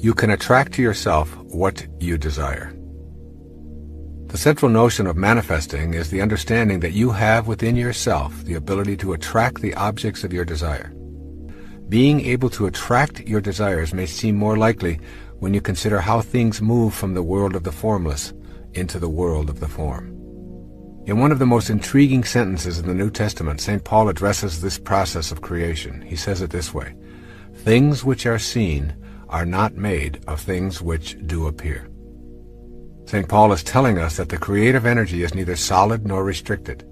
You can attract to yourself what you desire. The central notion of manifesting is the understanding that you have within yourself the ability to attract the objects of your desire. Being able to attract your desires may seem more likely when you consider how things move from the world of the formless into the world of the form. In one of the most intriguing sentences in the New Testament, St. Paul addresses this process of creation. He says it this way: "Things which are seen are not made of things which do appear." St. Paul is telling us that the creative energy is neither solid nor restricted.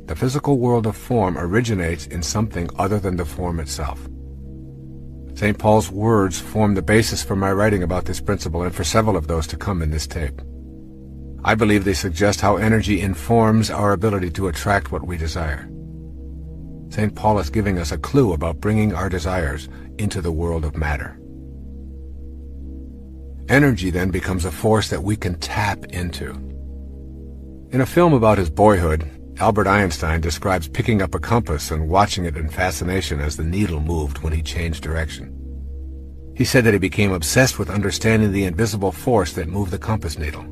The physical world of form originates in something other than the form itself. St. Paul's words form the basis for my writing about this principle and for several of those to come in this tape. I believe they suggest how energy informs our ability to attract what we desire. St. Paul is giving us a clue about bringing our desires into the world of matter. Energy then becomes a force that we can tap into. In a film about his boyhood, Albert Einstein describes picking up a compass and watching it in fascination as the needle moved when he changed direction. He said that he became obsessed with understanding the invisible force that moved the compass needle.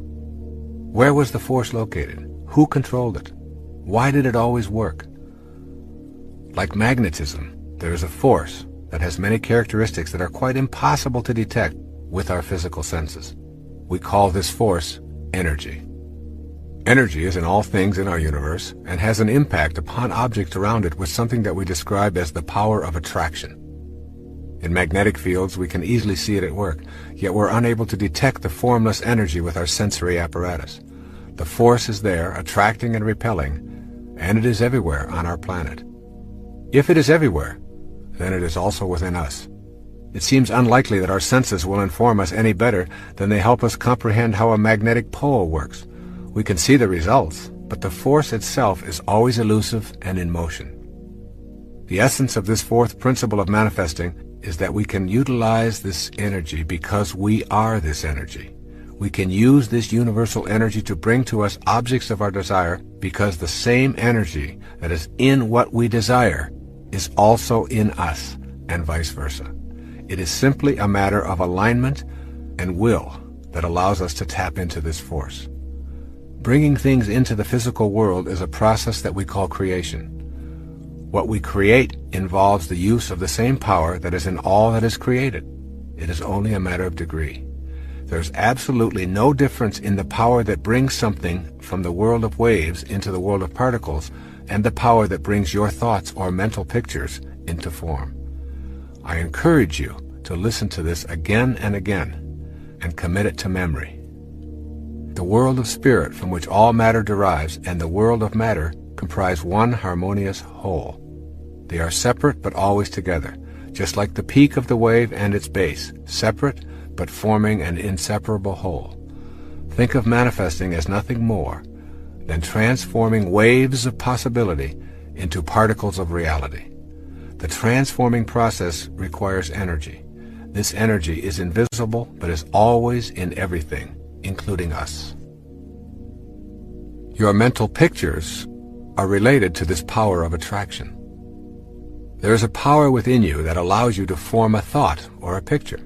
Where was the force located? Who controlled it? Why did it always work? Like magnetism, there is a force that has many characteristics that are quite impossible to detect with our physical senses. We call this force energy. Energy is in all things in our universe and has an impact upon objects around it with something that we describe as the power of attraction. In magnetic fields, we can easily see it at work, yet we're unable to detect the formless energy with our sensory apparatus. The force is there, attracting and repelling, and it is everywhere on our planet. If it is everywhere, then it is also within us. It seems unlikely that our senses will inform us any better than they help us comprehend how a magnetic pole works. We can see the results, but the force itself is always elusive and in motion. The essence of this fourth principle of manifesting is that we can utilize this energy because we are this energy. We can use this universal energy to bring to us objects of our desire because the same energy that is in what we desire is also in us, and vice versa. It is simply a matter of alignment and will that allows us to tap into this force. Bringing things into the physical world is a process that we call creation. What we create involves the use of the same power that is in all that is created. It is only a matter of degree. There's absolutely no difference in the power that brings something from the world of waves into the world of particles and the power that brings your thoughts or mental pictures into form. I encourage you to listen to this again and again and commit it to memory. The world of spirit from which all matter derives and the world of matter comprise one harmonious whole. They are separate but always together, just like the peak of the wave and its base, separate but forming an inseparable whole. Think of manifesting as nothing more than transforming waves of possibility into particles of reality. The transforming process requires energy. This energy is invisible but is always in everything, including us. Your mental pictures are related to this power of attraction. There is a power within you that allows you to form a thought or a picture.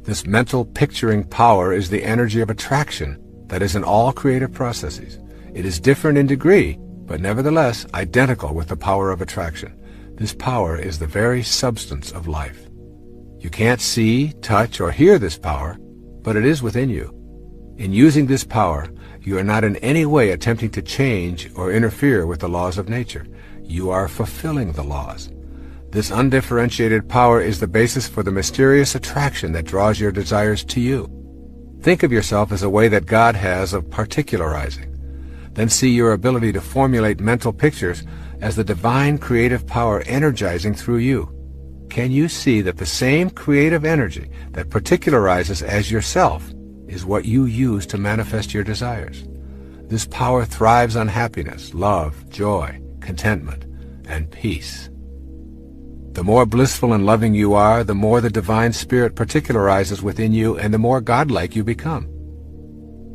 This mental picturing power is the energy of attraction that is in all creative processes. It is different in degree, but nevertheless identical with the power of attraction. This power is the very substance of life. You can't see, touch, or hear this power, but it is within you. In using this power, you are not in any way attempting to change or interfere with the laws of nature. You are fulfilling the laws. This undifferentiated power is the basis for the mysterious attraction that draws your desires to you. Think of yourself as a way that God has of particularizing. Then see your ability to formulate mental pictures as the divine creative power energizing through you. Can you see that the same creative energy that particularizes as yourself is what you use to manifest your desires? This power thrives on happiness, love, joy, contentment, and peace. The more blissful and loving you are, the more the divine spirit particularizes within you and the more godlike you become.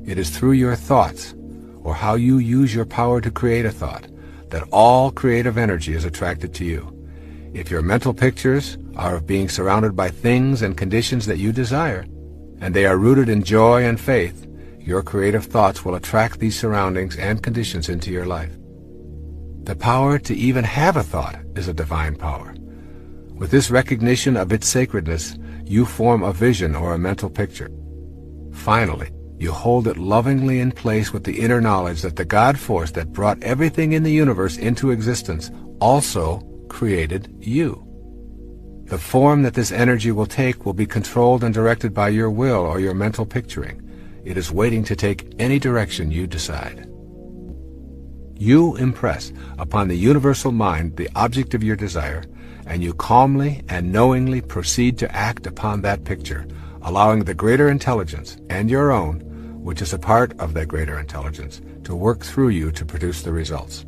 It is through your thoughts, or how you use your power to create a thought, that all creative energy is attracted to you. If your mental pictures are of being surrounded by things and conditions that you desire, and they are rooted in joy and faith, your creative thoughts will attract these surroundings and conditions into your life. The power to even have a thought is a divine power. With this recognition of its sacredness, you form a vision or a mental picture. Finally, you hold it lovingly in place with the inner knowledge that the God force that brought everything in the universe into existence also created you. The form that this energy will take will be controlled and directed by your will or your mental picturing. It is waiting to take any direction you decide. You impress upon the universal mind the object of your desire, and you calmly and knowingly proceed to act upon that picture, allowing the greater intelligence and your own, which is a part of that greater intelligence, to work through you to produce the results.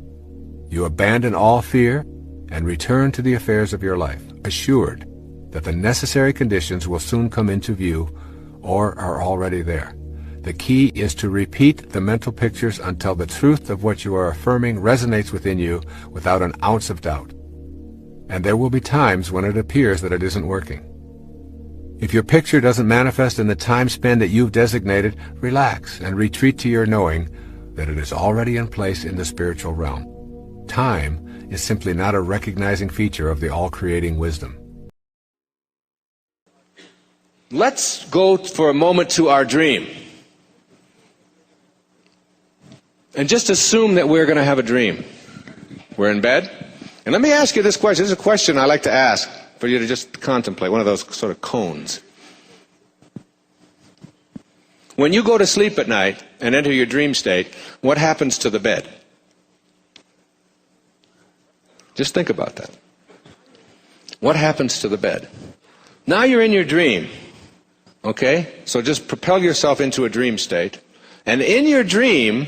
You abandon all fear and return to the affairs of your life, assured that the necessary conditions will soon come into view or are already there. The key is to repeat the mental pictures until the truth of what you are affirming resonates within you without an ounce of doubt. And there will be times when it appears that it isn't working. If your picture doesn't manifest in the time span that you've designated, relax and retreat to your knowing that it is already in place in the spiritual realm. Time is simply not a recognizing feature of the all-creating wisdom. Let's go for a moment to our dream. And just assume that we're going to have a dream. We're in bed. And let me ask you this question. This is a question I like to ask for you to just contemplate, one of those sort of cones. When you go to sleep at night and enter your dream state, what happens to the bed? Just think about that. What happens to the bed? Now you're in your dream. Okay? So just propel yourself into a dream state. And in your dream,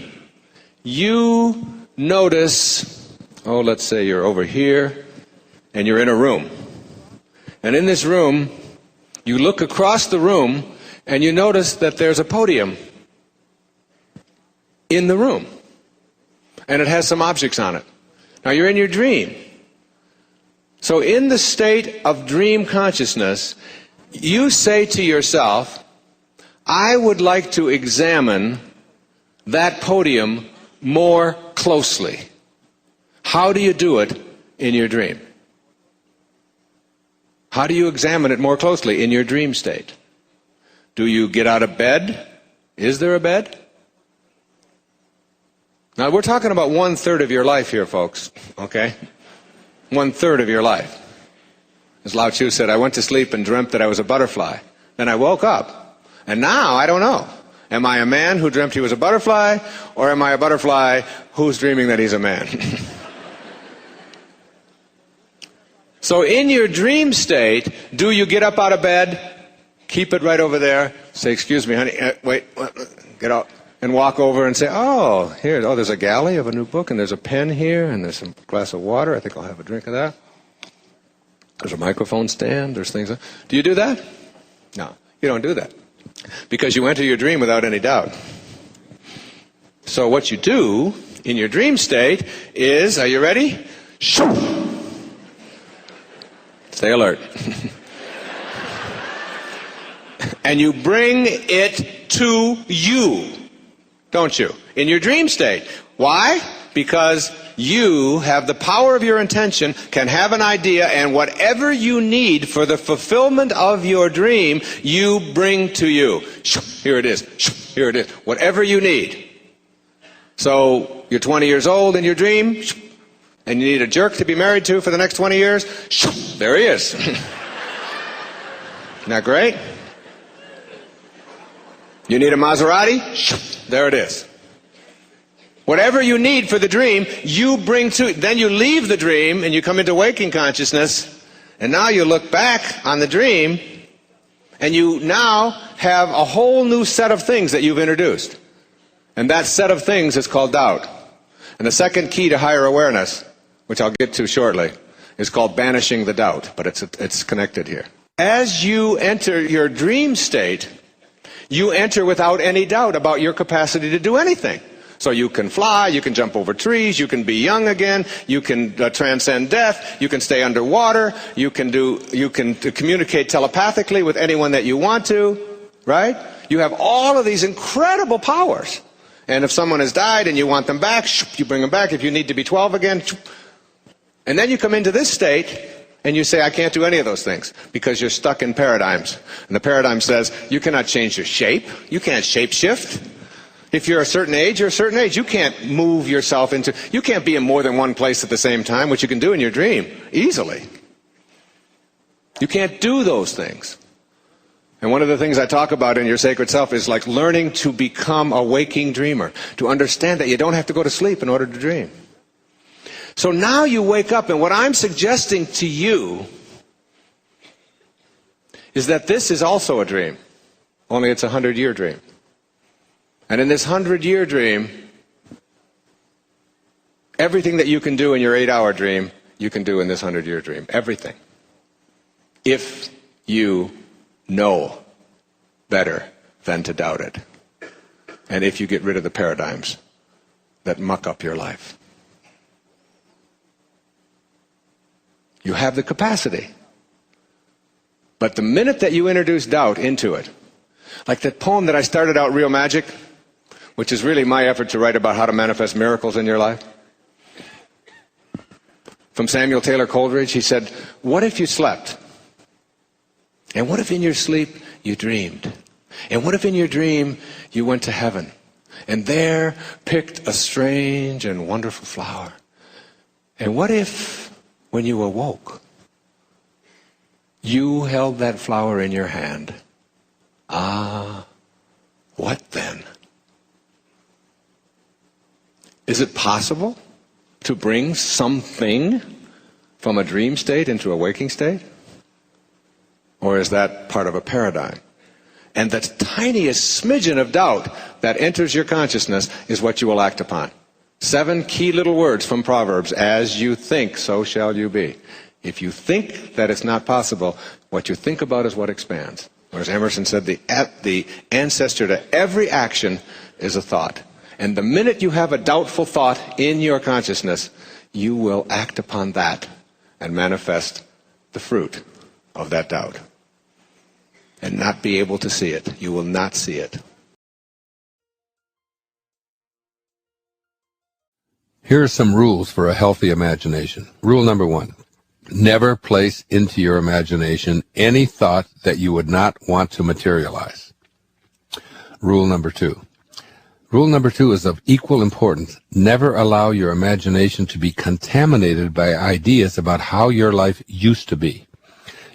you notice, let's say you're over here, and you're in a room. And in this room, you look across the room, and you notice that there's a podium in the room. And it has some objects on it. Now you're in your dream. So in the state of dream consciousness, you say to yourself, I would like to examine that podium more closely. How do you do it in your dream? How do you examine it more closely in your dream state? Do you get out of bed? Is there a bed? Now we're talking about 1/3 of your life here, folks, okay? 1/3 of your life. As Lao Tzu said, I went to sleep and dreamt that I was a butterfly. Then I woke up, and now I don't know. Am I a man who dreamt he was a butterfly, or am I a butterfly who's dreaming that he's a man? So in your dream state, do you get up out of bed, keep it right over there, say, excuse me, honey, wait, get out, and walk over and say, there's a galley of a new book, and there's a pen here, and there's a glass of water, I think I'll have a drink of that. There's a microphone stand, there's things. Do you do that? No, you don't do that. Because you enter your dream without any doubt. So what you do in your dream state is, are you ready? Shoo! Stay alert. And you bring it to you, don't you? In your dream state. Why? Because you have the power of your intention, can have an idea, and whatever you need for the fulfillment of your dream, you bring to you. Here it is. Here it is. Whatever you need. So you're 20 years old in your dream, and you need a jerk to be married to for the next 20 years. There he is. Isn't that great? You need a Maserati? There it is. Whatever you need for the dream, you bring to it. Then you leave the dream and you come into waking consciousness, and now you look back on the dream, and you now have a whole new set of things that you've introduced. And that set of things is called doubt. And the second key to higher awareness, which I'll get to shortly, is called banishing the doubt, but it's connected here. As you enter your dream state, you enter without any doubt about your capacity to do anything. So you can fly, you can jump over trees, you can be young again, you can transcend death, you can stay underwater, you can communicate telepathically with anyone that you want to. right? You have all of these incredible powers. And if someone has died and you want them back, you bring them back. If you need to be 12 again, and then you come into this state and you say, I can't do any of those things because you're stuck in paradigms. And the paradigm says you cannot change your shape. You can't shape shift. If you're a certain age, you're a certain age. You can't move yourself into, you can't be in more than one place at the same time, which you can do in your dream easily. You can't do those things. And one of the things I talk about in Your Sacred Self is like learning to become a waking dreamer, to understand that you don't have to go to sleep in order to dream. So now you wake up, and what I'm suggesting to you is that this is also a dream, only it's a 100-year dream. And in this 100-year dream, everything that you can do in your 8-hour dream, you can do in this 100-year dream. Everything. If you know better than to doubt it. And if you get rid of the paradigms that muck up your life. You have the capacity. But the minute that you introduce doubt into it, like that poem that I started out, Real Magic, which is really my effort to write about how to manifest miracles in your life. From Samuel Taylor Coleridge, he said, what if you slept? And what if in your sleep you dreamed? And what if in your dream you went to heaven and there picked a strange and wonderful flower? And what if when you awoke you held that flower in your hand? Ah, what then? Is it possible to bring something from a dream state into a waking state? Or is that part of a paradigm? And the tiniest smidgen of doubt that enters your consciousness is what you will act upon. 7 key little words from Proverbs. As you think, so shall you be. If you think that it's not possible, what you think about is what expands. Or as Emerson said, the ancestor to every action is a thought. And the minute you have a doubtful thought in your consciousness, you will act upon that and manifest the fruit of that doubt. And not be able to see it. You will not see it. Here are some rules for a healthy imagination. Rule number 1. Never place into your imagination any thought that you would not want to materialize. Rule number 2. Rule number 2 is of equal importance. Never allow your imagination to be contaminated by ideas about how your life used to be.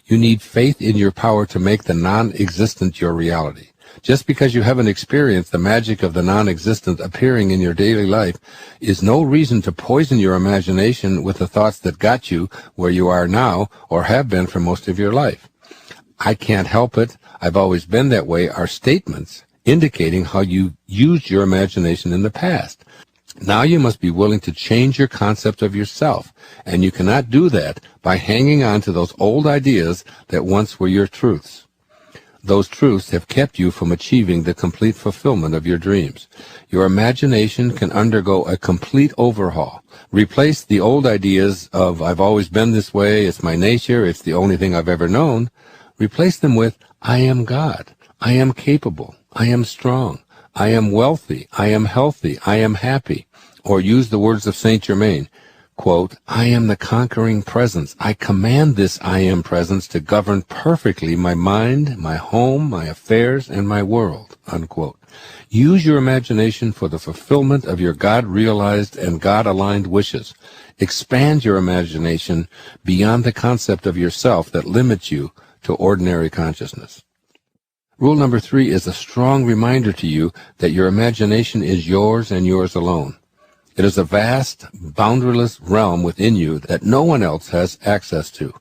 You need faith in your power to make the non-existent your reality. Just because you haven't experienced the magic of the non-existent appearing in your daily life is no reason to poison your imagination with the thoughts that got you where you are now or have been for most of your life. I can't help it, I've always been that way are statements indicating how you used your imagination in the past. Now you must be willing to change your concept of yourself, and you cannot do that by hanging on to those old ideas that once were your truths. Those truths have kept you from achieving the complete fulfillment of your dreams. Your imagination can undergo a complete overhaul. Replace the old ideas of, I've always been this way, it's my nature, it's the only thing I've ever known. Replace them with, I am God, I am capable, I am strong, I am wealthy, I am healthy, I am happy. Or use the words of Saint Germain, quote, I am the conquering presence. I command this I am presence to govern perfectly my mind, my home, my affairs, and my world, unquote. Use your imagination for the fulfillment of your God-realized and God-aligned wishes. Expand your imagination beyond the concept of yourself that limits you to ordinary consciousness. Rule number 3 is a strong reminder to you that your imagination is yours and yours alone. It is a vast, boundaryless realm within you that no one else has access to.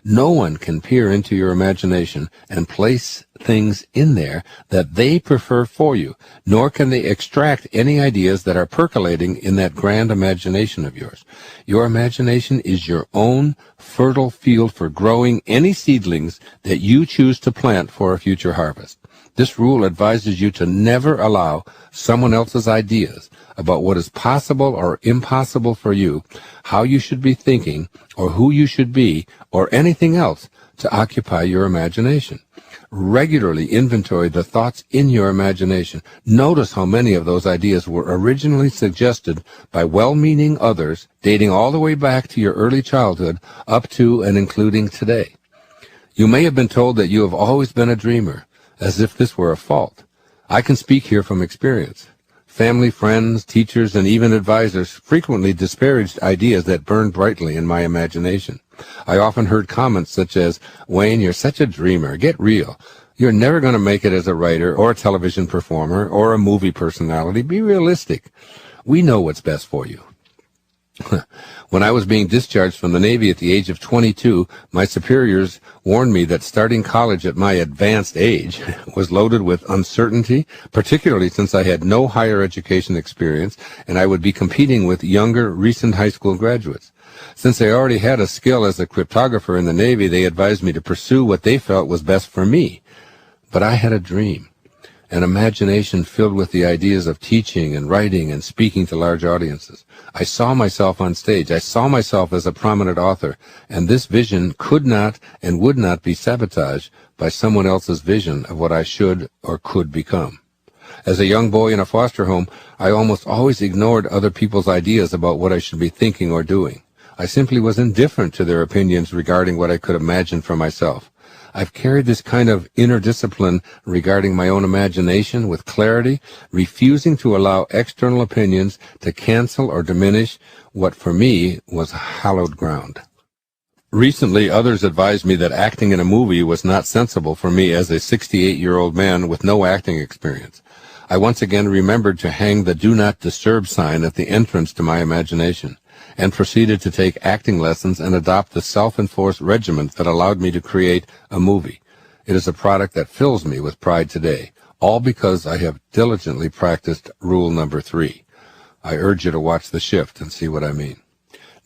No one can peer into your imagination and place things in there that they prefer for you, nor can they extract any ideas that are percolating in that grand imagination of yours. Your imagination is your own fertile field for growing any seedlings that you choose to plant for a future harvest. This rule advises you to never allow someone else's ideas about what is possible or impossible for you, how you should be thinking, or who you should be, or anything else, to occupy your imagination. Regularly inventory the thoughts in your imagination. Notice how many of those ideas were originally suggested by well-meaning others, dating all the way back to your early childhood up to and including today. You may have been told that you have always been a dreamer, as if this were a fault. I can speak here from experience. Family, friends, teachers, and even advisors frequently disparaged ideas that burned brightly in my imagination. I often heard comments such as, "Wayne, you're such a dreamer. Get real. You're never going to make it as a writer or a television performer or a movie personality. Be realistic. We know what's best for you." When I was being discharged from the Navy at the age of 22, my superiors warned me that starting college at my advanced age was loaded with uncertainty, particularly since I had no higher education experience and I would be competing with younger, recent high school graduates. Since I already had a skill as a cryptographer in the Navy, they advised me to pursue what they felt was best for me. But I had a dream, an imagination filled with the ideas of teaching and writing and speaking to large audiences. I saw myself on stage. I saw myself as a prominent author, and this vision could not and would not be sabotaged by someone else's vision of what I should or could become. As a young boy in a foster home, I almost always ignored other people's ideas about what I should be thinking or doing. I simply was indifferent to their opinions regarding what I could imagine for myself. I've carried this kind of inner discipline regarding my own imagination with clarity, refusing to allow external opinions to cancel or diminish what for me was hallowed ground. Recently, others advised me that acting in a movie was not sensible for me as a 68-year-old man with no acting experience. I once again remembered to hang the "Do Not Disturb" sign at the entrance to my imagination, and proceeded to take acting lessons and adopt the self-enforced regimen that allowed me to create a movie. It is a product that fills me with pride today, all because I have diligently practiced rule number 3. I urge you to watch The Shift and see what I mean.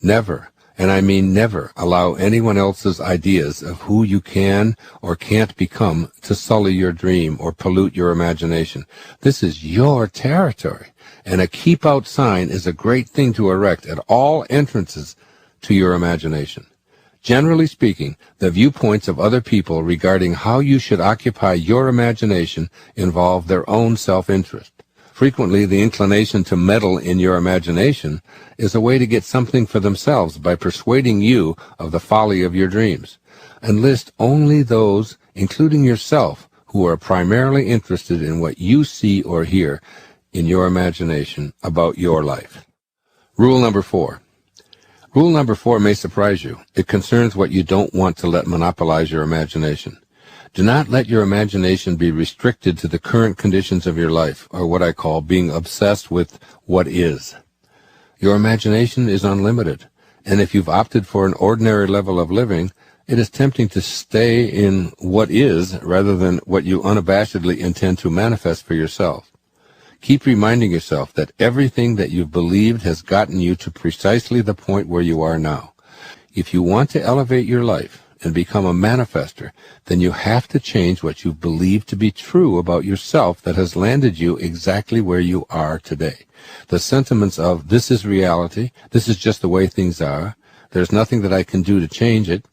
Never, and I mean never, allow anyone else's ideas of who you can or can't become to sully your dream or pollute your imagination. This is your territory, and a keep out sign is a great thing to erect at all entrances to your imagination. Generally speaking, the viewpoints of other people regarding how you should occupy your imagination involve their own self-interest. Frequently, the inclination to meddle in your imagination is a way to get something for themselves by persuading you of the folly of your dreams. Enlist only those, including yourself, who are primarily interested in what you see or hear in your imagination about your life. Rule number 4. Rule number 4 may surprise you. It concerns what you don't want to let monopolize your imagination. Do not let your imagination be restricted to the current conditions of your life, or what I call being obsessed with what is. Your imagination is unlimited, and if you've opted for an ordinary level of living, it is tempting to stay in what is rather than what you unabashedly intend to manifest for yourself. Keep reminding yourself that everything that you've believed has gotten you to precisely the point where you are now. If you want to elevate your life and become a manifester, then you have to change what you believe to be true about yourself that has landed you exactly where you are today. The sentiments of "this is reality," "this is just the way things are," "there's nothing that I can do to change it,"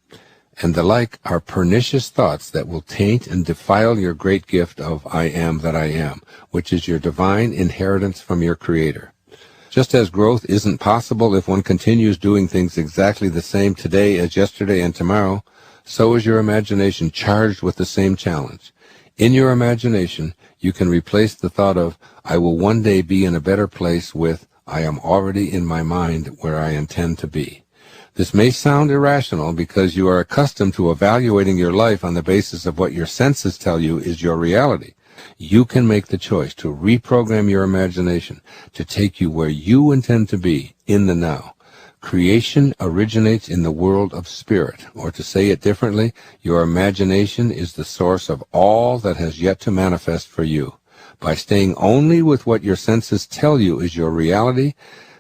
and the like are pernicious thoughts that will taint and defile your great gift of "I am that I am," which is your divine inheritance from your Creator. Just as growth isn't possible if one continues doing things exactly the same today as yesterday and tomorrow, so is your imagination charged with the same challenge. In your imagination, you can replace the thought of "I will one day be in a better place" with "I am already in my mind where I intend to be." This may sound irrational because you are accustomed to evaluating your life on the basis of what your senses tell you is your reality. You can make the choice to reprogram your imagination to take you where you intend to be in the now. Creation originates in the world of spirit, or to say it differently, your imagination is the source of all that has yet to manifest for you. By staying only with what your senses tell you is your reality,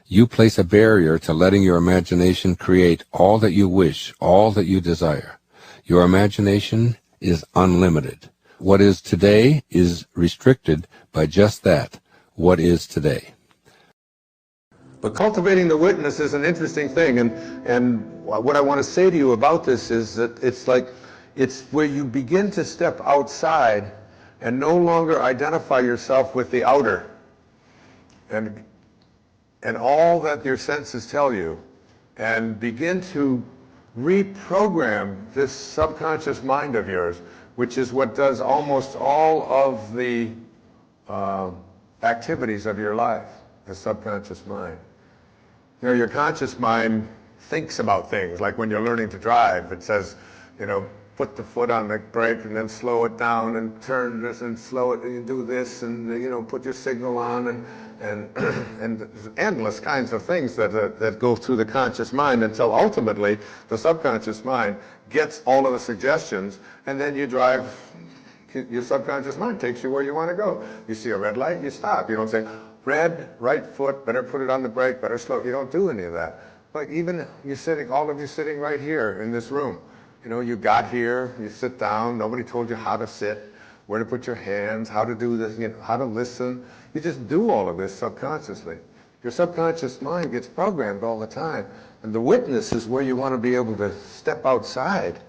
you place a barrier to letting your imagination create all that you wish, all that you desire. Your imagination is unlimited. What is today is restricted by just that, what is today. But cultivating the witness is an interesting thing, and what I want to say to you about this is that it's like, It's where you begin to step outside and no longer identify yourself with the outer and all that your senses tell you, and begin to reprogram this subconscious mind of yours, which is what does almost all of the activities of your life, the subconscious mind. You know, your conscious mind thinks about things, like when you're learning to drive, it says, you know, put the foot on the brake and then slow it down and turn this and slow it and do this and, you know, put your signal on and endless kinds of things that go through the conscious mind until ultimately the subconscious mind gets all of the suggestions, and then you drive. Your subconscious mind takes you where you want to go. You see a red light, you stop. You don't say, red, right foot, better put it on the brake, better slow. You don't do any of that. But even you're sitting, all of you sitting right here in this room. You know, you got here, you sit down, nobody told you how to sit, where to put your hands, how to do this, you know, how to listen. You just do all of this subconsciously. Your subconscious mind gets programmed all the time. And the witness is where you want to be able to step outside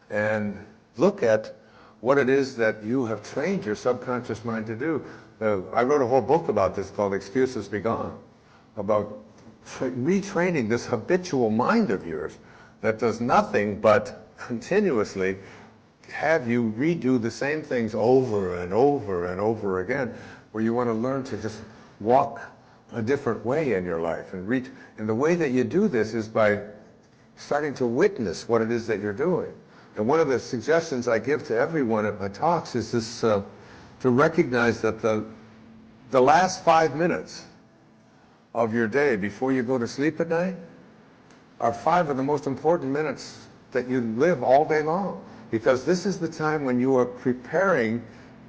and look at what it is that you have trained your subconscious mind to do. I wrote a whole book about this called Excuses Be Gone, about retraining this habitual mind of yours that does nothing but continuously have you redo the same things over and over and over again, where you want to learn to just walk a different way in your life. And the way that you do this is by starting to witness what it is that you're doing. And one of the suggestions I give to everyone at my talks is this, to recognize that the last 5 minutes of your day before you go to sleep at night are 5 of the most important minutes that you live all day long. Because this is the time when you are preparing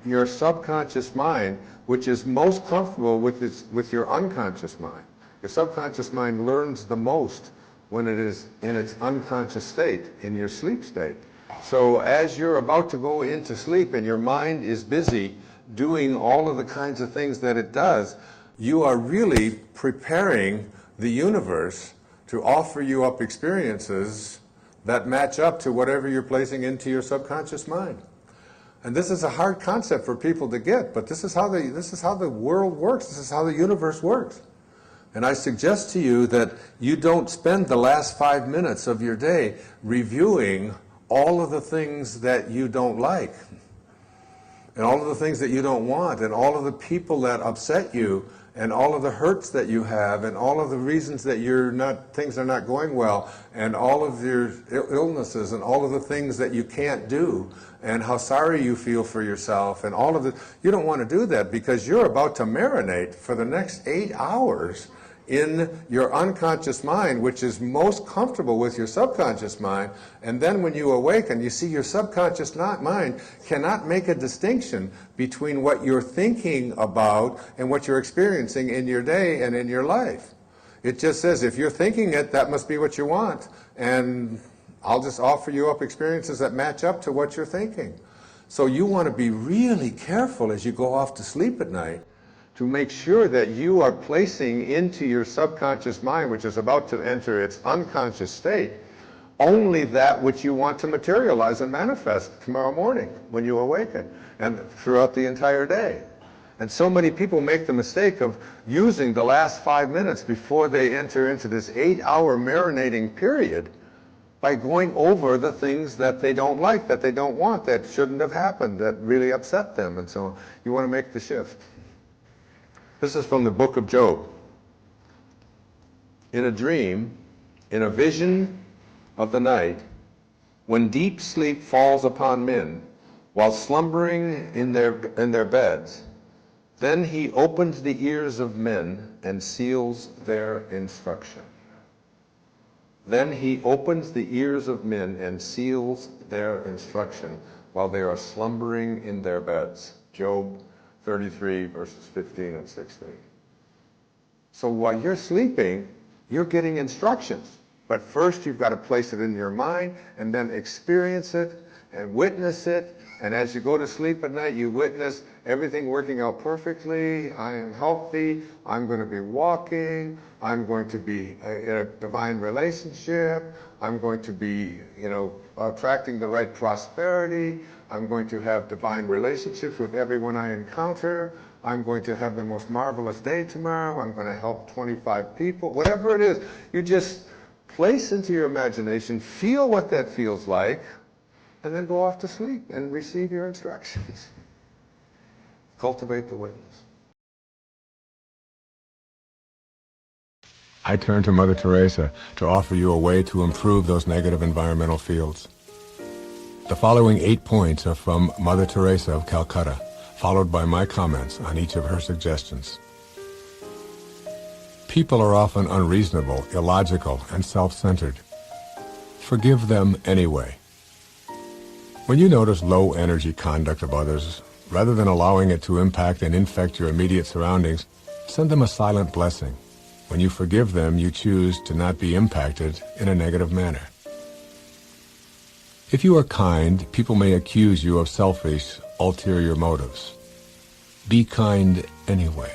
your subconscious mind, which is most comfortable with your unconscious mind. Your subconscious mind learns the most when it is in its unconscious state, in your sleep state. So as you're about to go into sleep and your mind is busy doing all of the kinds of things that it does, you are really preparing the universe to offer you up experiences that match up to whatever you're placing into your subconscious mind. And this is a hard concept for people to get, but this is how the world works. This is how the universe works. And I suggest to you that you don't spend the last 5 minutes of your day reviewing all of the things that you don't like, and all of the things that you don't want, and all of the people that upset you, and all of the hurts that you have, and all of the reasons that things are not going well, and all of your illnesses, and all of the things that you can't do, and how sorry you feel for yourself, and all of the. You don't want to do that, because you're about to marinate for the next 8 hours in your unconscious mind, which is most comfortable with your subconscious mind. And then when you awaken, you see your subconscious mind cannot make a distinction between what you're thinking about and what you're experiencing in your day and in your life. It just says, if you're thinking it, that must be what you want. And I'll just offer you up experiences that match up to what you're thinking. So you want to be really careful as you go off to sleep at night to make sure that you are placing into your subconscious mind, which is about to enter its unconscious state, only that which you want to materialize and manifest tomorrow morning when you awaken and throughout the entire day. And so many people make the mistake of using the last 5 minutes before they enter into this 8-hour marinating period by going over the things that they don't like, that they don't want, that shouldn't have happened, that really upset them, and so on. You want to make the shift. This is from the book of Job. In a dream, in a vision of the night, when deep sleep falls upon men, while slumbering in their beds, then he opens the ears of men and seals their instruction. Then he opens the ears of men and seals their instruction while they are slumbering in their beds. Job 33, verses 15 and 16. So while you're sleeping, you're getting instructions. But first you've got to place it in your mind and then experience it and witness it. And as you go to sleep at night, you witness everything working out perfectly. I am healthy. I'm going to be walking. I'm going to be in a divine relationship. I'm going to be, attracting the right prosperity. I'm going to have divine relationships with everyone I encounter. I'm going to have the most marvelous day tomorrow. I'm going to help 25 people. Whatever it is, you just place into your imagination, feel what that feels like, and then go off to sleep and receive your instructions. Cultivate the witness. I turn to Mother Teresa to offer you a way to improve those negative environmental fields. The following 8 points are from Mother Teresa of Calcutta, followed by my comments on each of her suggestions. People are often unreasonable, illogical, and self-centered. Forgive them anyway. When you notice low-energy conduct of others, rather than allowing it to impact and infect your immediate surroundings, send them a silent blessing. When you forgive them, you choose to not be impacted in a negative manner. If you are kind, people may accuse you of selfish, ulterior motives. Be kind anyway.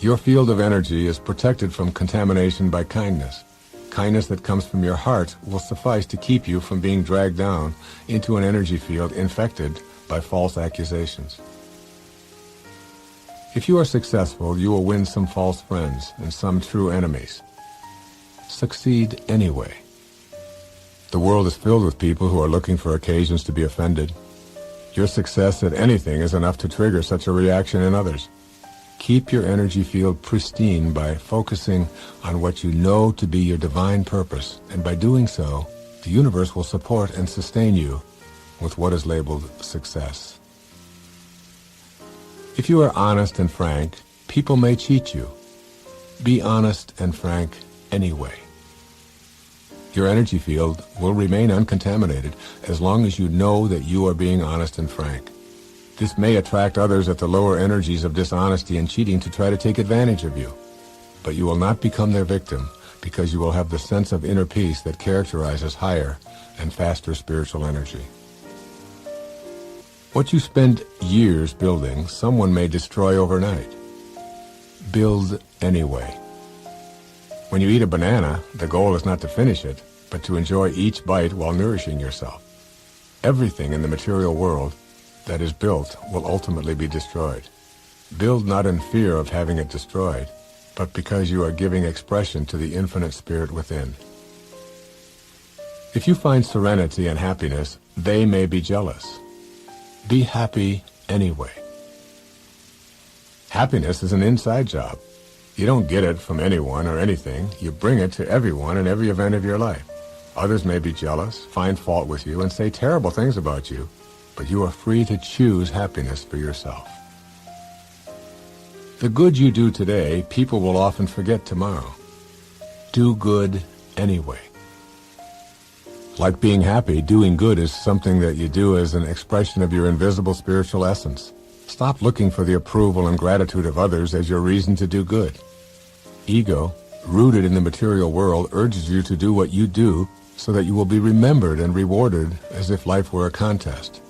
Your field of energy is protected from contamination by kindness. Kindness that comes from your heart will suffice to keep you from being dragged down into an energy field infected by false accusations. If you are successful, you will win some false friends and some true enemies. Succeed anyway. The world is filled with people who are looking for occasions to be offended. Your success at anything is enough to trigger such a reaction in others. Keep your energy field pristine by focusing on what you know to be your divine purpose, and by doing so, the universe will support and sustain you with what is labeled success. If you are honest and frank, people may cheat you. Be honest and frank anyway. Your energy field will remain uncontaminated as long as you know that you are being honest and frank. This may attract others at the lower energies of dishonesty and cheating to try to take advantage of you. But you will not become their victim because you will have the sense of inner peace that characterizes higher and faster spiritual energy. What you spend years building, someone may destroy overnight. Build anyway. When you eat a banana, the goal is not to finish it, but to enjoy each bite while nourishing yourself. Everything in the material world that is built will ultimately be destroyed. Build not in fear of having it destroyed, but because you are giving expression to the infinite spirit within. If you find serenity and happiness, they may be jealous. Be happy anyway. Happiness is an inside job. You don't get it from anyone or anything. You bring it to everyone in every event of your life. Others may be jealous, find fault with you, and say terrible things about you, but you are free to choose happiness for yourself. The good you do today, people will often forget tomorrow. Do good anyway. Like being happy, doing good is something that you do as an expression of your invisible spiritual essence. Stop looking for the approval and gratitude of others as your reason to do good. Ego, rooted in the material world, urges you to do what you do so that you will be remembered and rewarded as if life were a contest.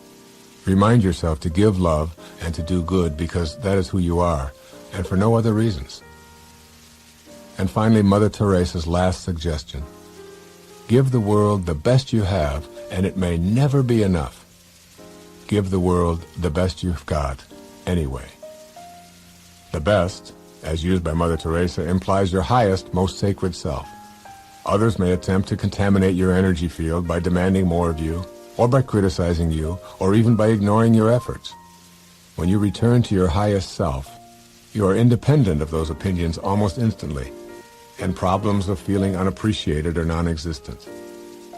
Remind yourself to give love and to do good because that is who you are, and for no other reasons. And finally, Mother Teresa's last suggestion. Give the world the best you have, and it may never be enough. Give the world the best you've got, anyway. The best, as used by Mother Teresa, implies your highest, most sacred self. Others may attempt to contaminate your energy field by demanding more of you, or by criticizing you, or even by ignoring your efforts. When you return to your highest self, you are independent of those opinions almost instantly, and problems of feeling unappreciated or non-existent.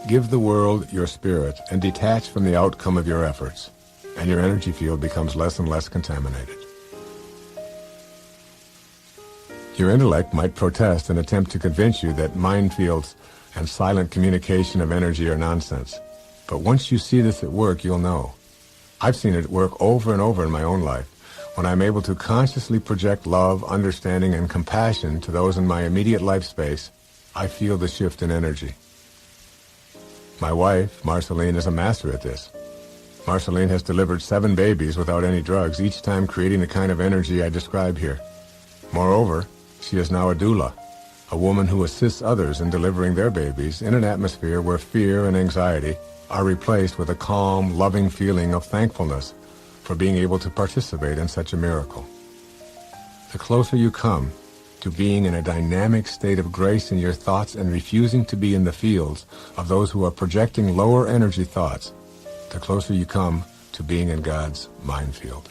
Give the world your spirit and detach from the outcome of your efforts, and your energy field becomes less and less contaminated. Your intellect might protest and attempt to convince you that minefields and silent communication of energy are nonsense. But once you see this at work, you'll know. I've seen it work over and over in my own life. When I'm able to consciously project love, understanding, and compassion to those in my immediate life space, I feel the shift in energy. My wife, Marceline, is a master at this. Marceline has delivered 7 babies without any drugs, each time creating the kind of energy I describe here. Moreover, she is now a doula, a woman who assists others in delivering their babies in an atmosphere where fear and anxiety are replaced with a calm, loving feeling of thankfulness for being able to participate in such a miracle. The closer you come to being in a dynamic state of grace in your thoughts and refusing to be in the fields of those who are projecting lower energy thoughts, the closer you come to being in God's mind field.